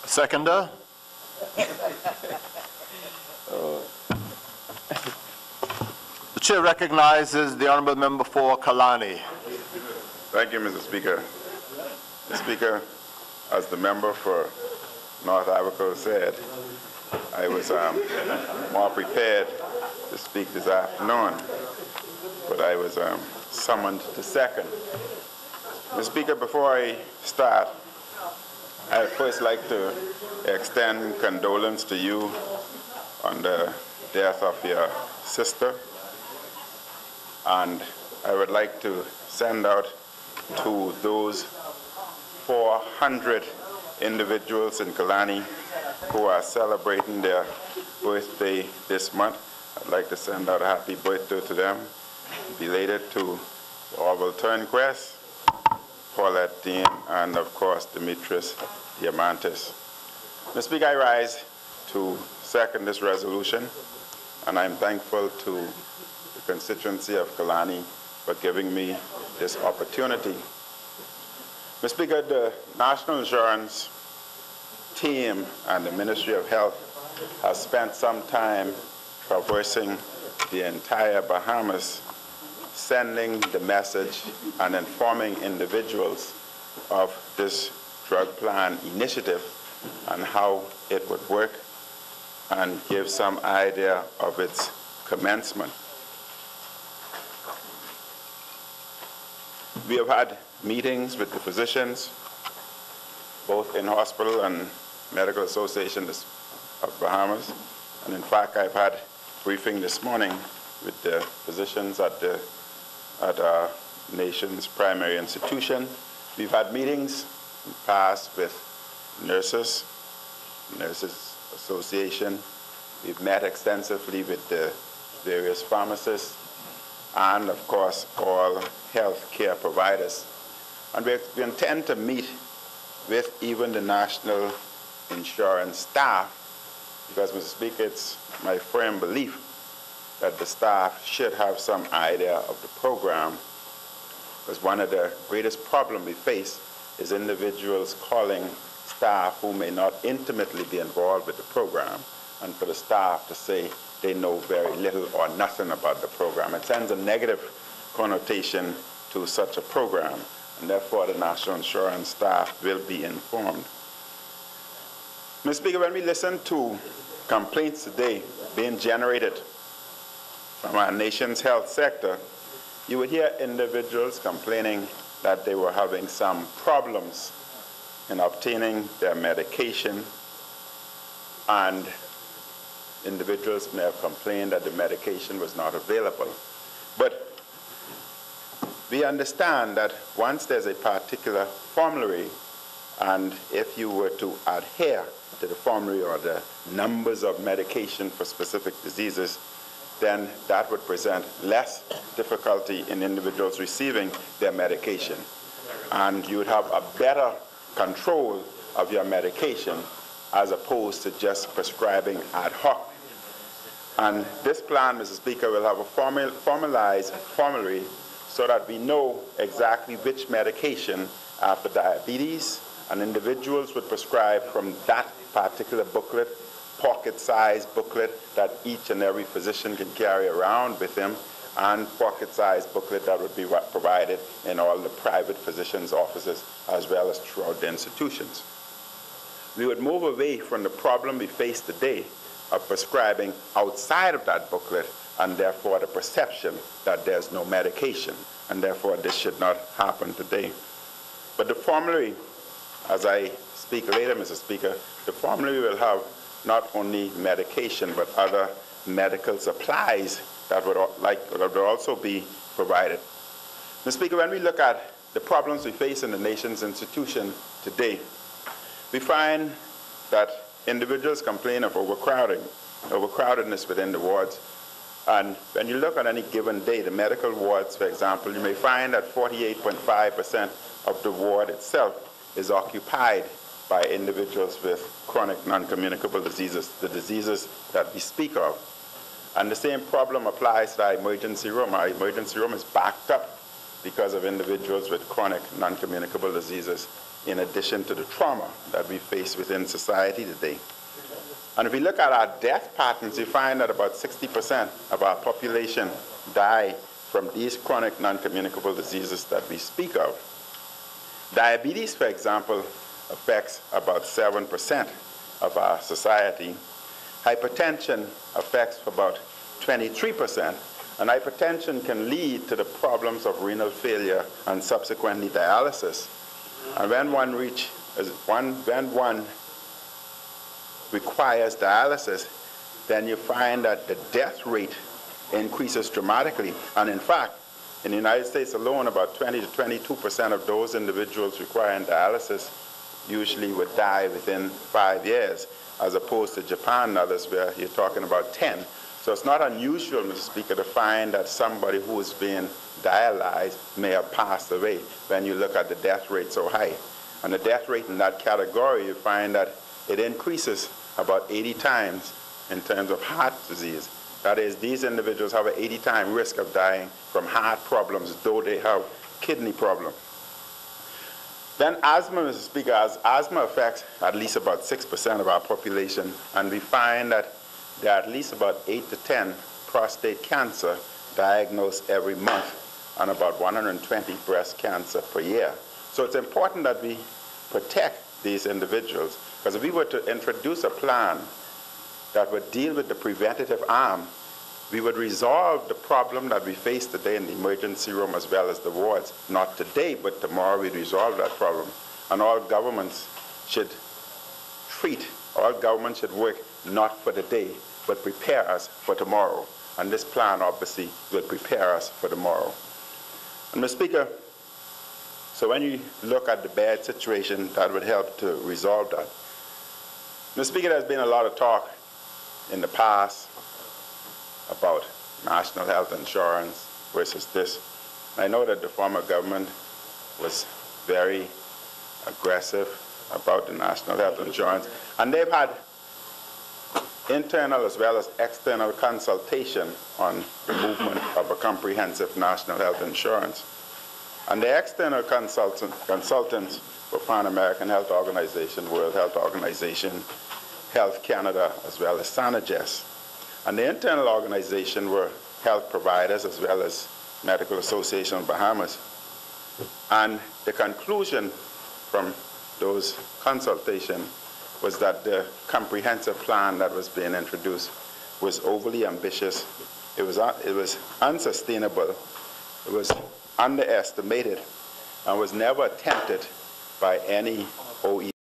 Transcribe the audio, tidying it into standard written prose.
Seconder? The chair recognizes the honorable member for Kalani. Thank you, Mr. Speaker. Mr. Speaker, as the member for North Africa said, I was more prepared to speak this afternoon, but I was summoned to second. Mr. Speaker, before I start, I'd first like to extend condolence to you on the death of your sister, and I would like to send out to those 400 individuals in Kalani who are celebrating their birthday this month. I'd like to send out a happy birthday to them, belated to Orville Turnquest, Paulette Dean, and of course Demetrius Diamantis. Mr. Speaker, I rise to second this resolution, and I'm thankful to the constituency of Kalani for giving me this opportunity. Mr. Speaker, the National Insurance team and the Ministry of Health have spent some time traversing the entire Bahamas, sending the message and informing individuals of this drug plan initiative and how it would work, and give some idea of its commencement. We have had meetings with the physicians, both in hospital and Medical Association of Bahamas, and in fact I've had a briefing this morning with the physicians at our nation's primary institution. We've had meetings in the past with Nurses Association. We've met extensively with the various pharmacists and, of course, all health care providers. And we intend to meet with even the National Insurance staff, because, Mr. Speaker, it's my firm belief that the staff should have some idea of the program, because one of the greatest problems we face is individuals calling staff who may not intimately be involved with the program, and for the staff to say they know very little or nothing about the program. It sends a negative connotation to such a program, and therefore the National Insurance staff will be informed. Mr. Speaker, when we listen to complaints today being generated from our nation's health sector, you would hear individuals complaining that they were having some problems in obtaining their medication, and individuals may have complained that the medication was not available. But we understand that once there's a particular formulary, and if you were to adhere to the formulary or the numbers of medication for specific diseases, then that would present less difficulty in individuals receiving their medication. And you would have a better control of your medication as opposed to just prescribing ad hoc. And this plan, Mr. Speaker, will have a formalized formulary so that we know exactly which medication for diabetes, and individuals would prescribe from that particular booklet, pocket-sized booklet that each and every physician can carry around with him, and pocket-sized booklet that would be provided in all the private physicians' offices as well as throughout the institutions. We would move away from the problem we face today of prescribing outside of that booklet, and therefore the perception that there's no medication, and therefore this should not happen today. But the formulary, as I speak later, Mr. Speaker, the formulary will have not only medication but other medical supplies that would also be provided. Mr. Speaker, when we look at the problems we face in the nation's institution today, we find that individuals complain of overcrowdedness within the wards. And when you look on any given day, the medical wards, for example, you may find that 48.5% of the ward itself is occupied by individuals with chronic non-communicable diseases, the diseases that we speak of. And the same problem applies to our emergency room. Our emergency room is backed up because of individuals with chronic non-communicable diseases. in addition to the trauma that we face within society today. And if we look at our death patterns, you find that about 60% of our population die from these chronic non-communicable diseases that we speak of. Diabetes, for example, affects about 7% of our society. Hypertension affects about 23%, and hypertension can lead to the problems of renal failure and subsequently dialysis. And when one requires dialysis, then you find that the death rate increases dramatically. And in fact, in the United States alone, about 20 to 22% of those individuals requiring dialysis usually would die within 5 years, as opposed to Japan and others where you're talking about 10. So it's not unusual, Mr. Speaker, to find that somebody who is being dialyzed may have passed away when you look at the death rate so high. And the death rate in that category, you find that it increases about 80 times in terms of heart disease. That is, these individuals have an 80-time risk of dying from heart problems, though they have kidney problems. Then asthma, Mr. Speaker, as asthma affects at least about 6% of our population, and we find that there are at least about 8 to 10 prostate cancer diagnosed every month, and about 120 breast cancer per year. So it's important that we protect these individuals, because if we were to introduce a plan that would deal with the preventative arm, we would resolve the problem that we face today in the emergency room as well as the wards. Not today, but tomorrow we'd resolve that problem. And all governments should work not for the day, but prepare us for tomorrow. And this plan, obviously, will prepare us for tomorrow. And Mr. Speaker, so when you look at the bad situation, that would help to resolve that. Mr. Speaker, there's been a lot of talk in the past about national health insurance versus this. I know that the former government was very aggressive about the national health insurance, and they've had internal as well as external consultation on the movement of a comprehensive national health insurance. And the external consultants were Pan American Health Organization, World Health Organization, Health Canada, as well as SANAGES. And the internal organization were health providers as well as Medical Association of Bahamas. And the conclusion from those consultations was that the comprehensive plan that was being introduced was overly ambitious. It was unsustainable. It was underestimated and was never attempted by any OECD